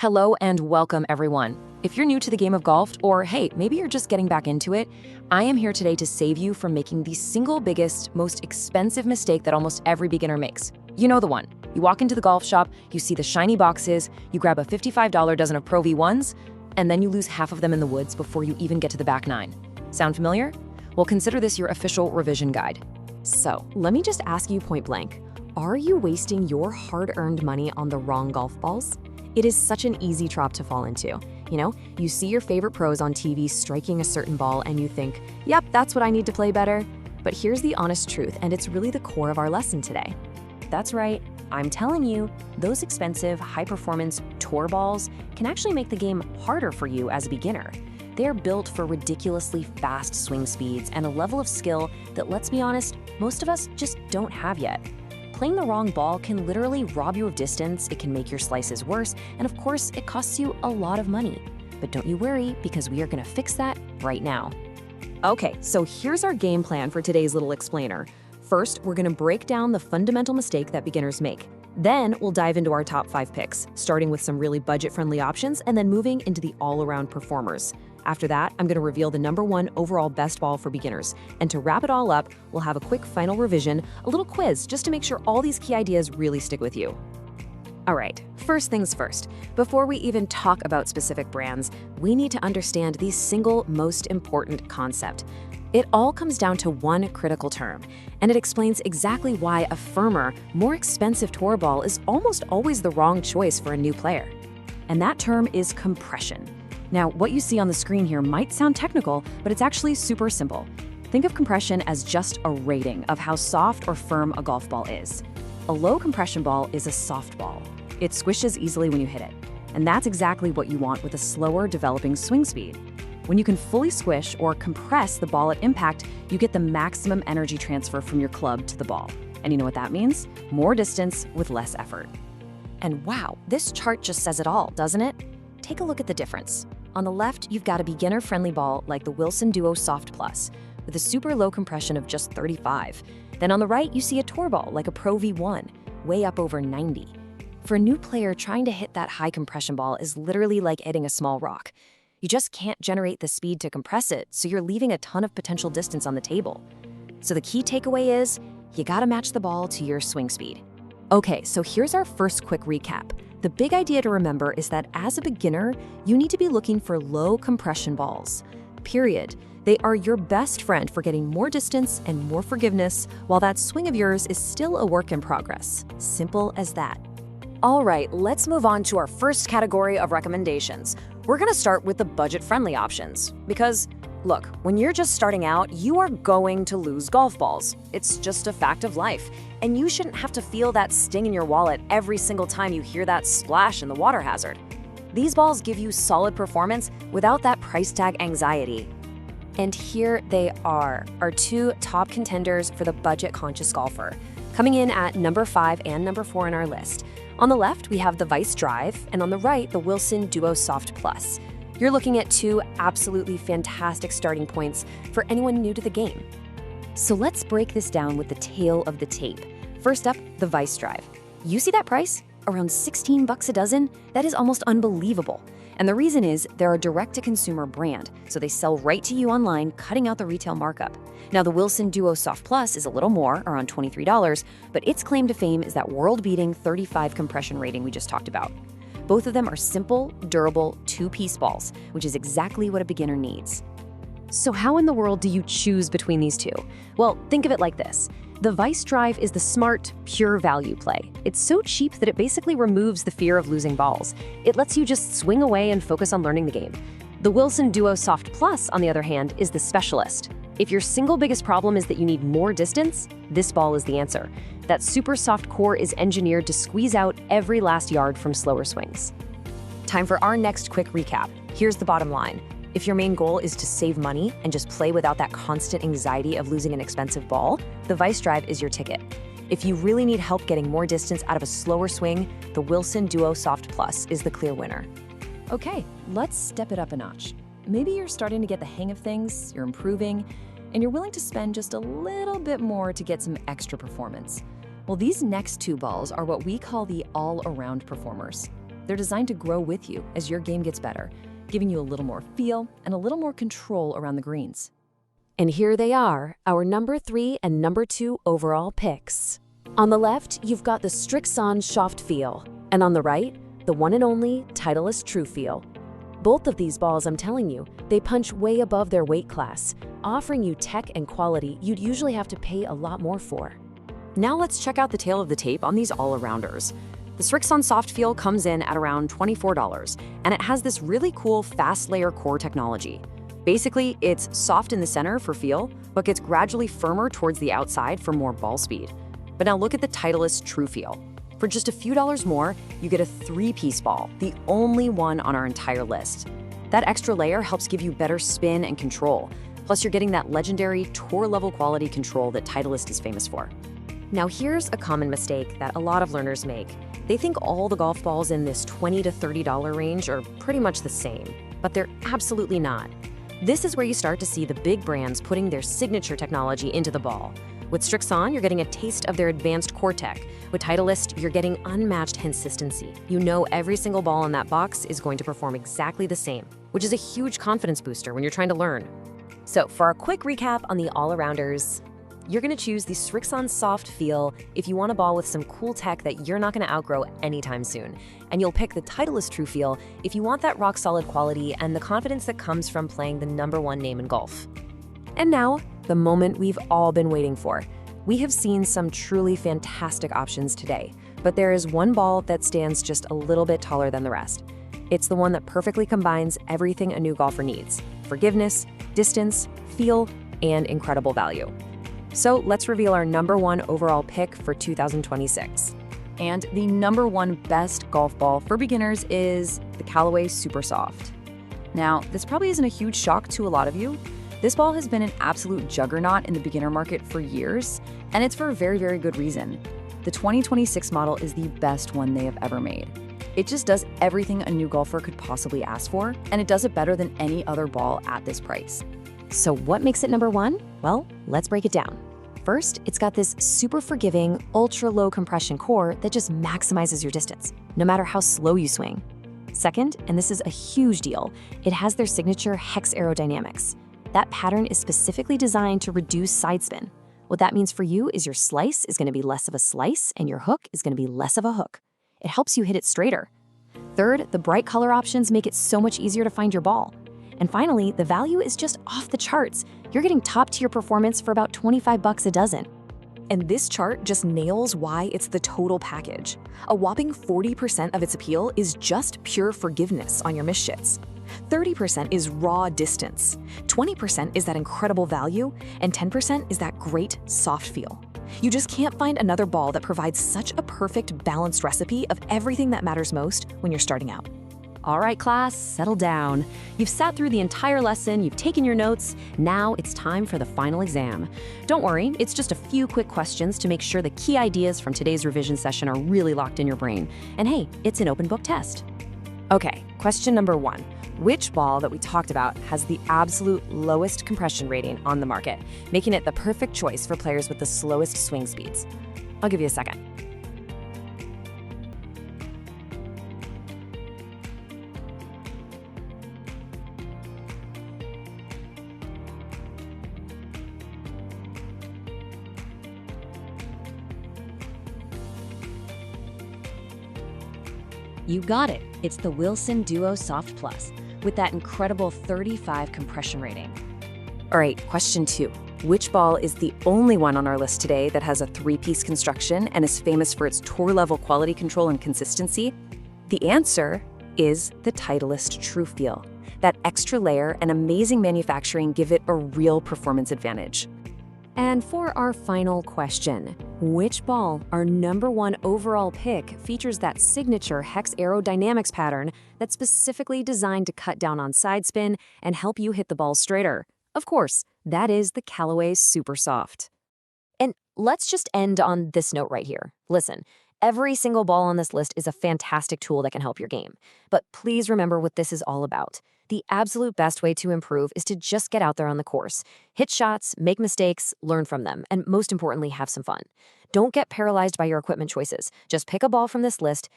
Hello and welcome, everyone. If you're new to the game of golf, or hey, maybe you're just getting back into it, I am here today to save you from making the single biggest, most expensive mistake that almost every beginner makes. You know the one. You walk into the golf shop, you see the shiny boxes, you grab a $55 dozen of Pro V1s, and then you lose half of them in the woods before you even get to the back nine. Sound familiar? Well, consider this your official revision guide. So, let me just ask you point blank, are you wasting your hard-earned money on the wrong golf balls? It is such an easy trap to fall into. You know, you see your favorite pros on TV striking a certain ball and you think, yep, that's what I need to play better. But here's the honest truth, and it's really the core of our lesson today. That's right. I'm telling you, those expensive, high-performance tour balls can actually make the game harder for you as a beginner. They're built for ridiculously fast swing speeds and a level of skill that, let's be honest, most of us just don't have yet. Playing the wrong ball can literally rob you of distance, it can make your slices worse, and of course, it costs you a lot of money. But don't you worry, because we are gonna fix that right now. Okay, so here's our game plan for today's little explainer. First, we're gonna break down the fundamental mistake that beginners make. Then we'll dive into our top 5 picks, starting with some really budget-friendly options and then moving into the all-around performers. After that, I'm gonna reveal the #1 overall best ball for beginners. And to wrap it all up, we'll have a quick final revision, a little quiz, just to make sure all these key ideas really stick with you. All right, first things first. Before we even talk about specific brands, we need to understand the single most important concept. It all comes down to one critical term, and it explains exactly why a firmer, more expensive tour ball is almost always the wrong choice for a new player. And that term is compression. Now, what you see on the screen here might sound technical, but it's actually super simple. Think of compression as just a rating of how soft or firm a golf ball is. A low compression ball is a soft ball. It squishes easily when you hit it. And that's exactly what you want with a slower developing swing speed. When you can fully squish or compress the ball at impact, you get the maximum energy transfer from your club to the ball. And you know what that means? More distance with less effort. And wow, this chart just says it all, doesn't it? Take a look at the difference. On the left, you've got a beginner-friendly ball like the Wilson Duo Soft Plus, with a super low compression of just 35. Then on the right, you see a tour ball like a Pro V1, way up over 90. For a new player, trying to hit that high compression ball is literally like hitting a small rock. You just can't generate the speed to compress it, so you're leaving a ton of potential distance on the table. So the key takeaway is, you gotta match the ball to your swing speed. Okay, so here's our first quick recap. The big idea to remember is that as a beginner, you need to be looking for low compression balls. Period. They are your best friend for getting more distance and more forgiveness, while that swing of yours is still a work in progress. Simple as that. All right, let's move on to our first category of recommendations. We're gonna start with the budget-friendly options, because look, when you're just starting out, you are going to lose golf balls. It's just a fact of life. And you shouldn't have to feel that sting in your wallet every single time you hear that splash in the water hazard. These balls give you solid performance without that price tag anxiety. And here they are, our 2 top contenders for the budget-conscious golfer, coming in at number 5 and number 4 in our list. On the left, we have the Vice Drive, and on the right, the Wilson Duo Soft Plus. You're looking at 2 absolutely fantastic starting points for anyone new to the game. So let's break this down with the tail of the tape. First up, the Vice Drive. You see that price? Around 16 bucks a dozen? That is almost unbelievable. And the reason is they're a direct-to-consumer brand, so they sell right to you online, cutting out the retail markup. Now, the Wilson Duo Soft Plus is a little more, around $23, but its claim to fame is that world-beating 35 compression rating we just talked about. Both of them are simple, durable, 2-piece balls, which is exactly what a beginner needs. So how in the world do you choose between these 2? Well, think of it like this. The Vice Drive is the smart, pure value play. It's so cheap that it basically removes the fear of losing balls. It lets you just swing away and focus on learning the game. The Wilson Duo Soft Plus, on the other hand, is the specialist. If your single biggest problem is that you need more distance, this ball is the answer. That super soft core is engineered to squeeze out every last yard from slower swings. Time for our next quick recap. Here's the bottom line. If your main goal is to save money and just play without that constant anxiety of losing an expensive ball, the Vice Drive is your ticket. If you really need help getting more distance out of a slower swing, the Wilson Duo Soft Plus is the clear winner. Okay, let's step it up a notch. Maybe you're starting to get the hang of things, you're improving, and you're willing to spend just a little bit more to get some extra performance. Well, these next 2 balls are what we call the all-around performers. They're designed to grow with you as your game gets better, giving you a little more feel and a little more control around the greens. And here they are, our number 3 and number 2 overall picks. On the left, you've got the Srixon TruFeel, and on the right, the one and only Titleist TruFeel. Both of these balls, I'm telling you, they punch way above their weight class, offering you tech and quality you'd usually have to pay a lot more for. Now let's check out the tail of the tape on these all-arounders. The Srixon TruFeel comes in at around $24, and it has this really cool fast layer core technology. Basically, it's soft in the center for feel, but gets gradually firmer towards the outside for more ball speed. But now look at the Titleist TruFeel. For just a few dollars more, you get a 3-piece ball, the only one on our entire list. That extra layer helps give you better spin and control. Plus, you're getting that legendary tour-level quality control that Titleist is famous for. Now here's a common mistake that a lot of learners make. They think all the golf balls in this $20 to $30 range are pretty much the same, but they're absolutely not. This is where you start to see the big brands putting their signature technology into the ball. With Srixon, you're getting a taste of their advanced core tech. With Titleist, you're getting unmatched consistency. You know every single ball in that box is going to perform exactly the same, which is a huge confidence booster when you're trying to learn. So for a quick recap on the all-arounders, you're going to choose the Srixon TruFeel if you want a ball with some cool tech that you're not going to outgrow anytime soon. And you'll pick the Titleist TruFeel if you want that rock-solid quality and the confidence that comes from playing the #1 name in golf. And now, the moment we've all been waiting for. We have seen some truly fantastic options today, but there is one ball that stands just a little bit taller than the rest. It's the one that perfectly combines everything a new golfer needs: forgiveness, distance, feel, and incredible value. So let's reveal our #1 overall pick for 2026. And the #1 best golf ball for beginners is the Callaway Supersoft. Now, this probably isn't a huge shock to a lot of you. This ball has been an absolute juggernaut in the beginner market for years, and it's for a very, very good reason. The 2026 model is the best one they have ever made. It just does everything a new golfer could possibly ask for, and it does it better than any other ball at this price. So what makes it #1? Well, let's break it down. First, it's got this super forgiving, ultra-low compression core that just maximizes your distance, no matter how slow you swing. Second, and this is a huge deal, it has their signature hex aerodynamics. That pattern is specifically designed to reduce side spin. What that means for you is your slice is going to be less of a slice and your hook is going to be less of a hook. It helps you hit it straighter. Third, the bright color options make it so much easier to find your ball. And finally, the value is just off the charts. You're getting top-tier performance for about $25 a dozen. And this chart just nails why it's the total package. A whopping 40% of its appeal is just pure forgiveness on your mishits. 30% is raw distance, 20% is that incredible value, and 10% is that great soft feel. You just can't find another ball that provides such a perfect balanced recipe of everything that matters most when you're starting out. All right, class, settle down. You've sat through the entire lesson, you've taken your notes. Now it's time for the final exam. Don't worry, it's just a few quick questions to make sure the key ideas from today's revision session are really locked in your brain. And hey, it's an open book test. Okay, question #1. Which ball that we talked about has the absolute lowest compression rating on the market, making it the perfect choice for players with the slowest swing speeds? I'll give you a second. You got it. It's the Wilson Duo Soft Plus with that incredible 35 compression rating. All right, question 2. Which ball is the only one on our list today that has a 3-piece construction and is famous for its tour-level quality control and consistency? The answer is the Titleist TruFeel. That extra layer and amazing manufacturing give it a real performance advantage. And for our final question, which ball, our #1 overall pick, features that signature hex aerodynamics pattern that's specifically designed to cut down on side spin and help you hit the ball straighter? Of course, that is the Callaway Supersoft. And let's just end on this note right here. Listen, every single ball on this list is a fantastic tool that can help your game. But please remember what this is all about. The absolute best way to improve is to just get out there on the course. Hit shots, make mistakes, learn from them, and most importantly, have some fun. Don't get paralyzed by your equipment choices. Just pick a ball from this list,